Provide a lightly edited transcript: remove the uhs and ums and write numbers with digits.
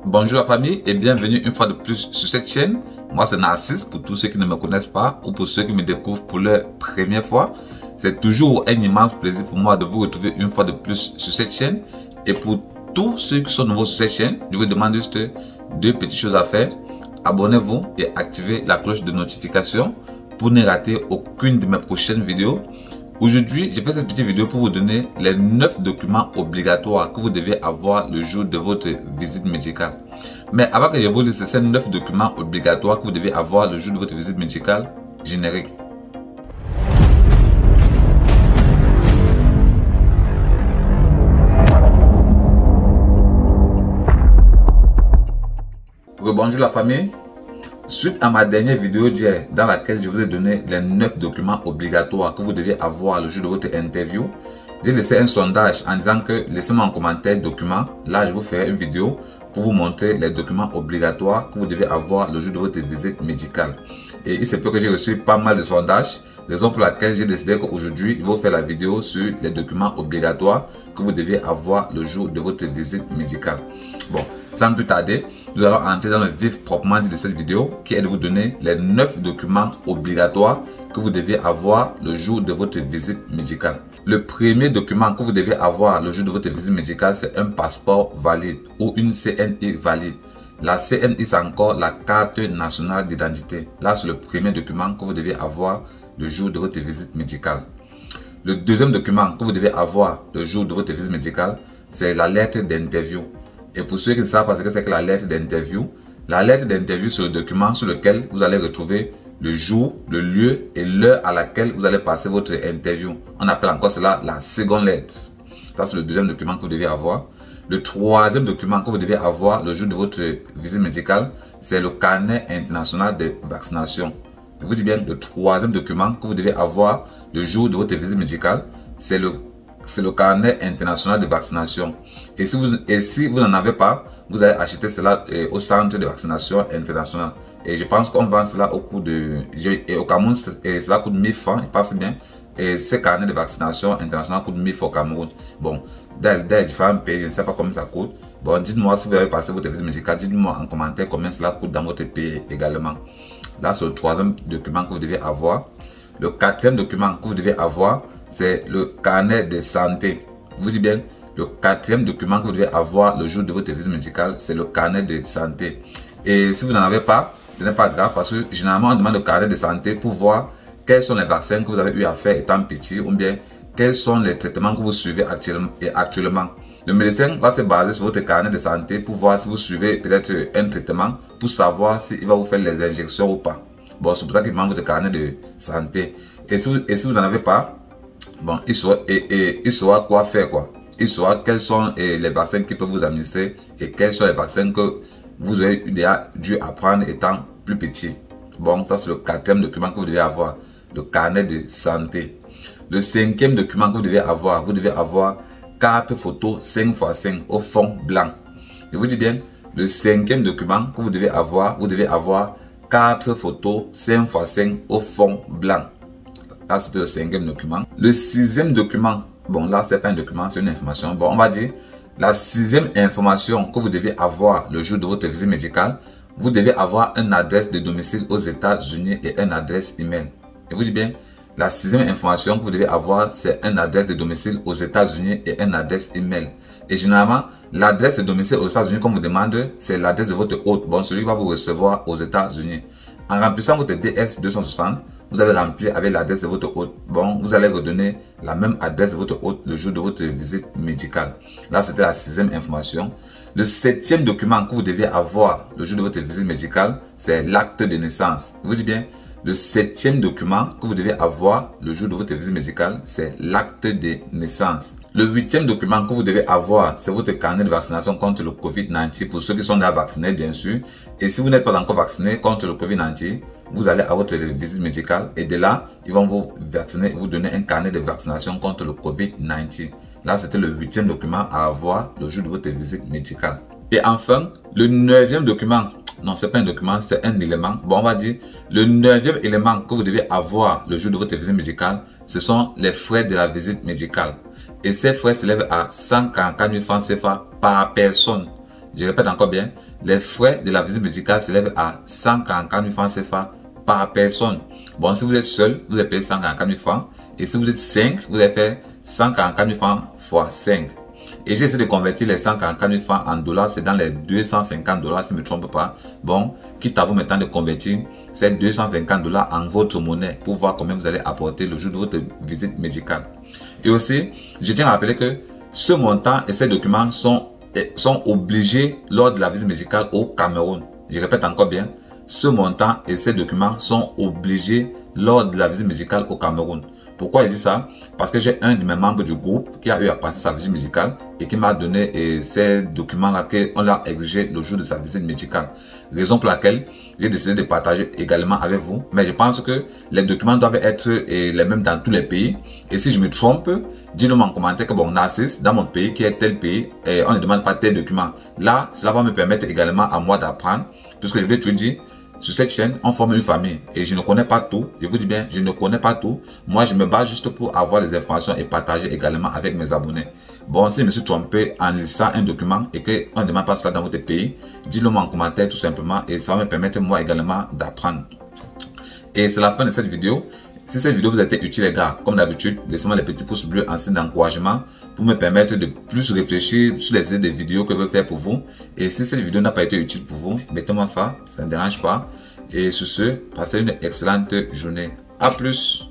Bonjour la famille et bienvenue une fois de plus sur cette chaîne. Moi c'est Narcisse pour tous ceux qui ne me connaissent pas ou pour ceux qui me découvrent pour la première fois. C'est toujours un immense plaisir pour moi de vous retrouver une fois de plus sur cette chaîne. Et pour tous ceux qui sont nouveaux sur cette chaîne, je vous demande juste deux petites choses à faire. Abonnez-vous et activez la cloche de notification pour ne rater aucune de mes prochaines vidéos. Aujourd'hui, j'ai fait cette petite vidéo pour vous donner les 9 documents obligatoires que vous devez avoir le jour de votre visite médicale. Mais avant que je vous lise ces 9 documents obligatoires que vous devez avoir le jour de votre visite médicale, générique. Bonjour la famille. Suite à ma dernière vidéo d'hier dans laquelle je vous ai donné les 9 documents obligatoires que vous devez avoir le jour de votre interview, j'ai laissé un sondage en disant que laissez-moi en commentaire documents. Là, je vous ferai une vidéo pour vous montrer les documents obligatoires que vous devez avoir le jour de votre visite médicale. Et il se peut que j'ai reçu pas mal de sondages, raison pour laquelle j'ai décidé qu'aujourd'hui, je vais vous faire la vidéo sur les documents obligatoires que vous devez avoir le jour de votre visite médicale. Bon, sans plus tarder, nous allons entrer dans le vif proprement dit de cette vidéo qui est de vous donner les 9 documents obligatoires que vous devez avoir le jour de votre visite médicale. Le premier document que vous devez avoir le jour de votre visite médicale, c'est un passeport valide ou une CNI valide. La CNI, c'est encore la carte nationale d'identité. Là, c'est le premier document que vous devez avoir le jour de votre visite médicale. Le deuxième document que vous devez avoir le jour de votre visite médicale, c'est la lettre d'interview. Et pour ceux qui ne savent pas ce que c'est que la lettre d'interview, c'est le document sur lequel vous allez retrouver le jour, le lieu et l'heure à laquelle vous allez passer votre interview. On appelle encore cela la seconde lettre. Ça, c'est le deuxième document que vous devez avoir. Le troisième document que vous devez avoir le jour de votre visite médicale, c'est le carnet international de vaccination. Je vous dis bien, le troisième document que vous devez avoir le jour de votre visite médicale, c'est le carnet international de vaccination. Et si vous n'en avez pas, vous allez acheter cela au centre de vaccination international. Et je pense qu'on vend cela au coût de... Et au Cameroun, cela coûte 1000 francs, je pense bien. Et ce carnet de vaccination international coûte 1000 francs au Cameroun. Bon, dans différents pays, je ne sais pas combien ça coûte. Bon, dites-moi si vous avez passé votre visite médicale, dites-moi en commentaire combien cela coûte dans votre pays également. Là, c'est le troisième document que vous devez avoir. Le quatrième document que vous devez avoir, c'est le carnet de santé. Je vous dis bien, le quatrième document que vous devez avoir le jour de votre visite médicale, c'est le carnet de santé. Et si vous n'en avez pas, ce n'est pas grave parce que généralement on demande le carnet de santé pour voir quels sont les vaccins que vous avez eu à faire étant petit ou bien quels sont les traitements que vous suivez actuellement. Le médecin va se baser sur votre carnet de santé pour voir si vous suivez peut-être un traitement pour savoir s'il va vous faire les injections ou pas. Bon, c'est pour ça qu'il demande votre carnet de santé. Et si vous n'en avez pas, bon, il saura quoi faire quoi. Il saura quels sont les vaccins qui peuvent vous administrer et quels sont les vaccins que vous avez dû apprendre étant plus petit. Bon, ça c'est le quatrième document que vous devez avoir, le carnet de santé. Le cinquième document que vous devez avoir 4 photos 5x5 au fond blanc. Je vous dis bien, le cinquième document que vous devez avoir 4 photos 5x5 au fond blanc. Là, c'était le cinquième document. Le sixième document, bon là, c'est pas un document, c'est une information. Bon, on va dire, la sixième information que vous devez avoir le jour de votre visite médicale, vous devez avoir une adresse de domicile aux États-Unis et une adresse email. Je vous dis bien, la sixième information que vous devez avoir, c'est une adresse de domicile aux États-Unis et une adresse email. Et généralement, l'adresse de domicile aux États-Unis qu'on vous demande, c'est l'adresse de votre hôte. Bon, celui qui va vous recevoir aux États-Unis. En remplissant votre DS 260, vous allez remplir avec l'adresse de votre hôte. Bon, vous allez redonner la même adresse de votre hôte le jour de votre visite médicale. Là, c'était la sixième information. Le septième document que vous devez avoir le jour de votre visite médicale, c'est l'acte de naissance. Je vous dis bien, le septième document que vous devez avoir le jour de votre visite médicale, c'est l'acte de naissance. Le huitième document que vous devez avoir, c'est votre carnet de vaccination contre le Covid-19 pour ceux qui sont déjà vaccinés, bien sûr. Et si vous n'êtes pas encore vacciné contre le Covid-19, vous allez à votre visite médicale et de là, ils vont vous vacciner, vous donner un carnet de vaccination contre le Covid-19. Là, c'était le huitième document à avoir le jour de votre visite médicale. Et enfin, le neuvième document, non, c'est pas un document, c'est un élément. Bon, on va dire, le neuvième élément que vous devez avoir le jour de votre visite médicale, ce sont les frais de la visite médicale. Et ces frais s'élèvent à 144 000 francs CFA par personne. Je répète encore bien, les frais de la visite médicale s'élèvent à 144 000 francs CFA par personne. Bon, si vous êtes seul, vous allez payer 144 000 francs. Et si vous êtes 5, vous allez faire 144 000 francs fois 5. Et j'ai essayé de convertir les 144 000 francs en dollars, c'est dans les 250 dollars si je ne me trompe pas. Bon, quitte à vous maintenant de convertir ces 250 dollars en votre monnaie pour voir combien vous allez apporter le jour de votre visite médicale. Et aussi, je tiens à rappeler que ce montant et ces documents sont obligés lors de la visite médicale au Cameroun. Je répète encore bien, ce montant et ces documents sont obligés lors de la visite médicale au Cameroun. Pourquoi je dis ça? Parce que j'ai un de mes membres du groupe qui a eu à passer sa visite médicale et qui m'a donné ces documents-là qu'on l'a exigé le jour de sa visite médicale. Raison pour laquelle j'ai décidé de partager également avec vous. Mais je pense que les documents doivent être les mêmes dans tous les pays. Et si je me trompe, dites-le-moi en commentaire que bon, Narcisse, dans mon pays, qui est tel pays, on ne demande pas tel document. Là, cela va me permettre également à moi d'apprendre, puisque je vais te dire, sur cette chaîne, on forme une famille et je ne connais pas tout. Je vous dis bien, je ne connais pas tout. Moi, je me base juste pour avoir les informations et partager également avec mes abonnés. Bon, si je me suis trompé en lisant un document et qu'on ne demande pas cela dans votre pays, dites-le-moi en commentaire tout simplement et ça va me permettre moi également d'apprendre. Et c'est la fin de cette vidéo. Si cette vidéo vous a été utile les gars, comme d'habitude, laissez-moi les petits pouces bleus en signe d'encouragement pour me permettre de plus réfléchir sur les idées des vidéos que je veux faire pour vous. Et si cette vidéo n'a pas été utile pour vous, mettez-moi ça, ça ne dérange pas. Et sur ce, passez une excellente journée. À plus!